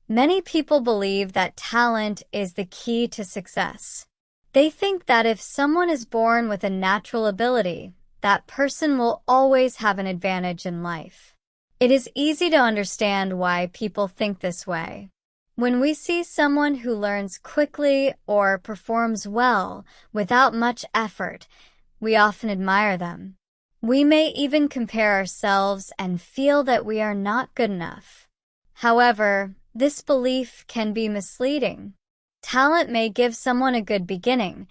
Many people believe that talent is the key to success. They think that if someone is born with a natural ability, that person will always have an advantage in life. It is easy to understand why people think this way. When we see someone who learns quickly or performs well without much effort, we often admire them. We may even compare ourselves and feel that we are not good enough. However, this belief can be misleading. Talent may give someone a good beginning,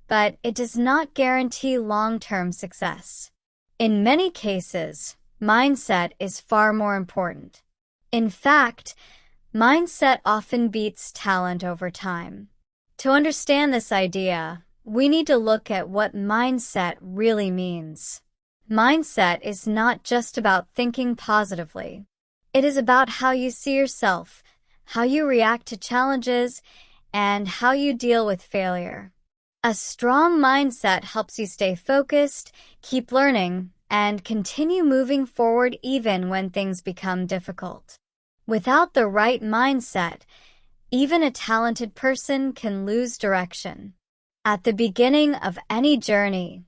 but it does not guarantee long-term success. In many cases, mindset is far more important. In fact, mindset often beats talent over time. To understand this idea, we need to look at what mindset really means. Mindset is not just about thinking positively. It is about how you see yourself, how you react to challenges, and how you deal with failure. A strong mindset helps you stay focused, keep learning, and continue moving forward even when things become difficult. Without the right mindset, even a talented person can lose direction. At the beginning of any journey,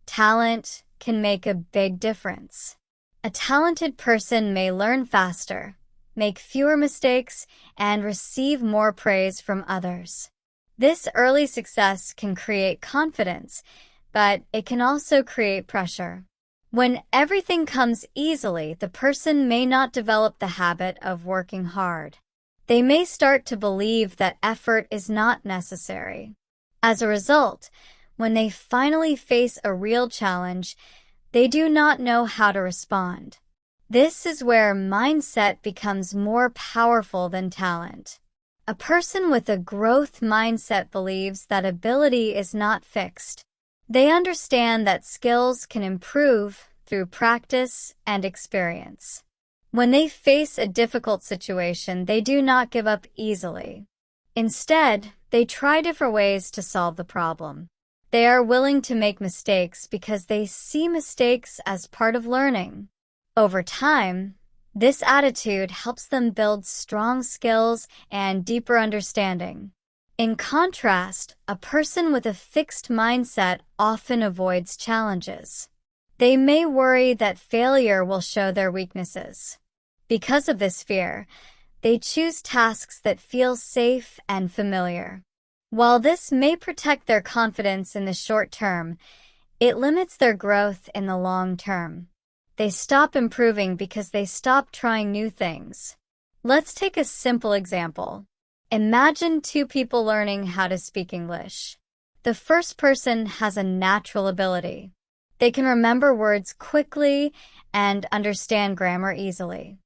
talent can make a big difference. A talented person may learn faster, make fewer mistakes, and receive more praise from others. This early success can create confidence, but it can also create pressure. When everything comes easily, the person may not develop the habit of working hard. They may start to believe that effort is not necessary. As a result, when they finally face a real challenge, they do not know how to respond. This is where mindset becomes more powerful than talent. A person with a growth mindset believes that ability is not fixed. They understand that skills can improve through practice and experience. When they face a difficult situation, they do not give up easily. Instead, they try different ways to solve the problem. They are willing to make mistakes because they see mistakes as part of learning. Over time, this attitude helps them build strong skills and deeper understanding. In contrast, a person with a fixed mindset often avoids challenges. They may worry that failure will show their weaknesses. Because of this fear, they choose tasks that feel safe and familiar. While this may protect their confidence in the short term, it limits their growth in the long term. They stop improving because they stop trying new things. Let's take a simple example. Imagine two people learning how to speak English. The first person has a natural ability. They can remember words quickly and understand grammar easily.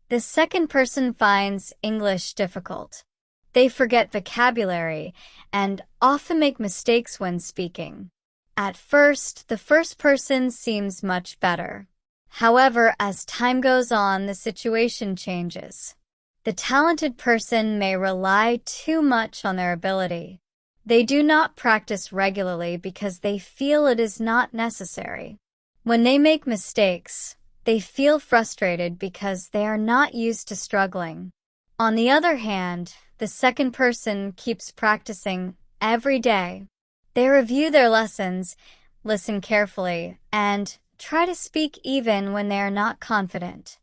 The second person finds English difficult. They forget vocabulary and often make mistakes when speaking. At first, the first person seems much better. However, as time goes on, the situation changes. The talented person may rely too much on their ability. They do not practice regularly because they feel it is not necessary. When they make mistakes, they feel frustrated because they are not used to struggling. On the other hand, the second person keeps practicing every day. They review their lessons, listen carefully, and try to speak even when they are not confident.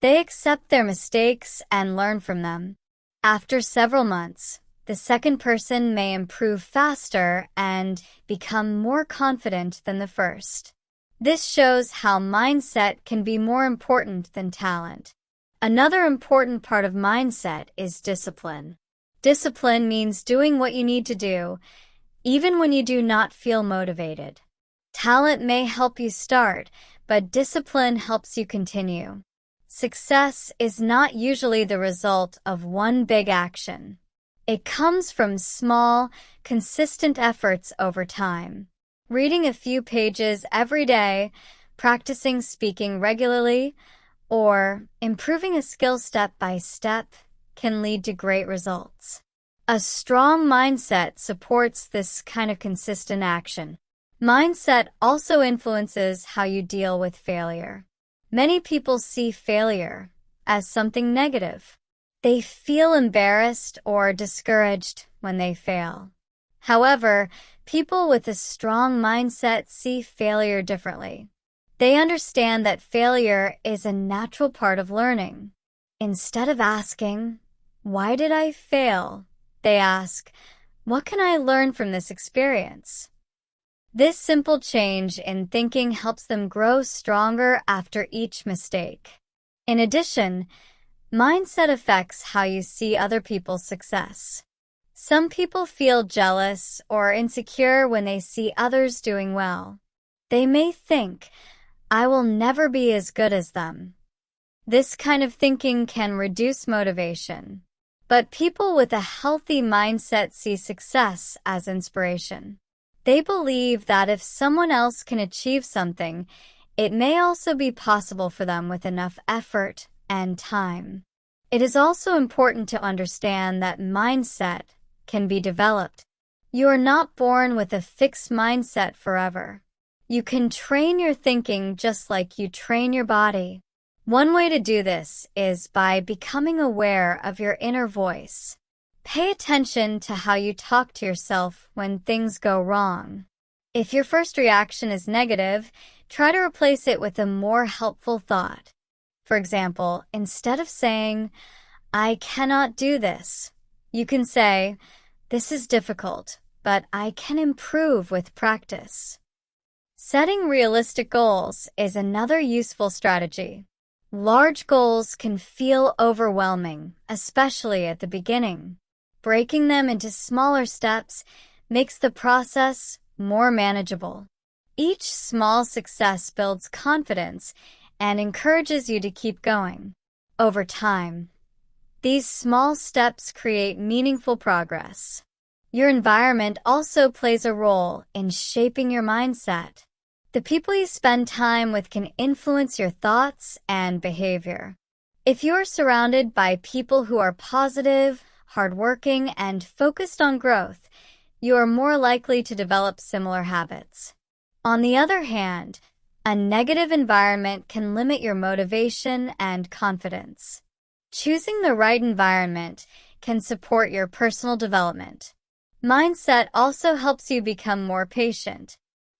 They accept their mistakes and learn from them. After several months, the second person may improve faster and become more confident than the first. This shows how mindset can be more important than talent. Another important part of mindset is discipline. Discipline means doing what you need to do, even when you do not feel motivated. Talent may help you start, but discipline helps you continue. Success is not usually the result of one big action. It comes from small, consistent efforts over time. Reading a few pages every day, practicing speaking regularly, or improving a skill step by step can lead to great results. A strong mindset supports this kind of consistent action. Mindset also influences how you deal with failure. Many people see failure as something negative. They feel embarrassed or discouraged when they fail. However, people with a strong mindset see failure differently. They understand that failure is a natural part of learning. Instead of asking, "Why did I fail?" they ask, "What can I learn from this experience?" This simple change in thinking helps them grow stronger after each mistake. In addition, mindset affects how you see other people's success. Some people feel jealous or insecure when they see others doing well. They may think, "I will never be as good as them." This kind of thinking can reduce motivation. But people with a healthy mindset see success as inspiration. They believe that if someone else can achieve something, it may also be possible for them with enough effort and time. It is also important to understand that mindset can be developed. You are not born with a fixed mindset forever. You can train your thinking just like you train your body. One way to do this is by becoming aware of your inner voice. Pay attention to how you talk to yourself when things go wrong. If your first reaction is negative, try to replace it with a more helpful thought. For example, instead of saying, "I cannot do this," you can say, "This is difficult, but I can improve with practice." Setting realistic goals is another useful strategy. Large goals can feel overwhelming, especially at the beginning. Breaking them into smaller steps makes the process more manageable. Each small success builds confidence and encourages you to keep going. Over time, these small steps create meaningful progress. Your environment also plays a role in shaping your mindset. The people you spend time with can influence your thoughts and behavior. If you are surrounded by people who are positive, hardworking, and focused on growth, you are more likely to develop similar habits. On the other hand, a negative environment can limit your motivation and confidence. Choosing the right environment can support your personal development. Mindset also helps you become more patient.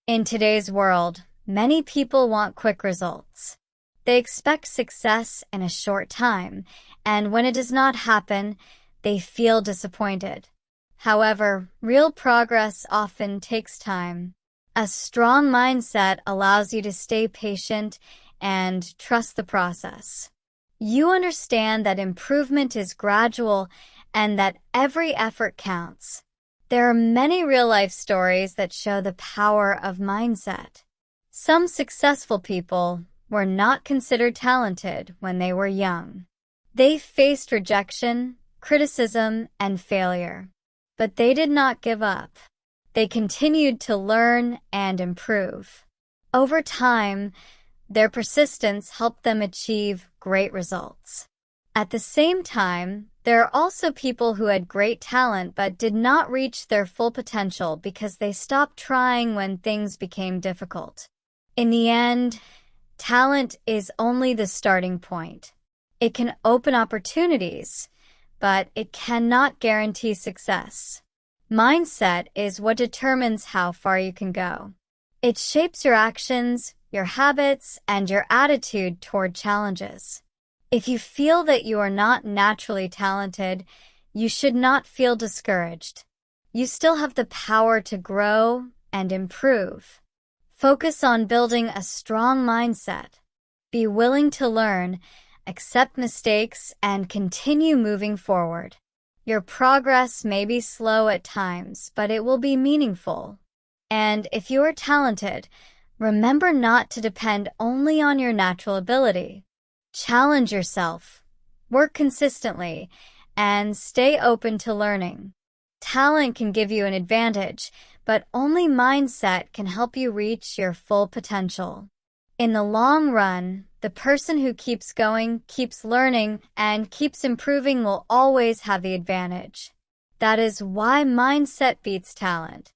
In today's world, many people want quick results. They expect success in a short time, and when it does not happen, they feel disappointed. However, real progress often takes time. A strong mindset allows you to stay patient and trust the process. You understand that improvement is gradual and that every effort counts. There are many real-life stories that show the power of mindset. Some successful people were not considered talented when they were young. They faced rejection, criticism, and failure. But they did not give up. They continued to learn and improve. Over time, their persistence helped them achieve great results. At the same time, there are also people who had great talent but did not reach their full potential because they stopped trying when things became difficult. In the end, talent is only the starting point. It can open opportunities, but it cannot guarantee success. Mindset is what determines how far you can go. It shapes your actions, your habits, and your attitude toward challenges. If you feel that you are not naturally talented, you should not feel discouraged. You still have the power to grow and improve. Focus on building a strong mindset. Be willing to learn, accept mistakes, and continue moving forward. Your progress may be slow at times, but it will be meaningful. And if you are talented, remember not to depend only on your natural ability. Challenge yourself, work consistently, and stay open to learning. Talent can give you an advantage, but only mindset can help you reach your full potential. In the long run, the person who keeps going, keeps learning, and keeps improving will always have the advantage. That is why mindset beats talent.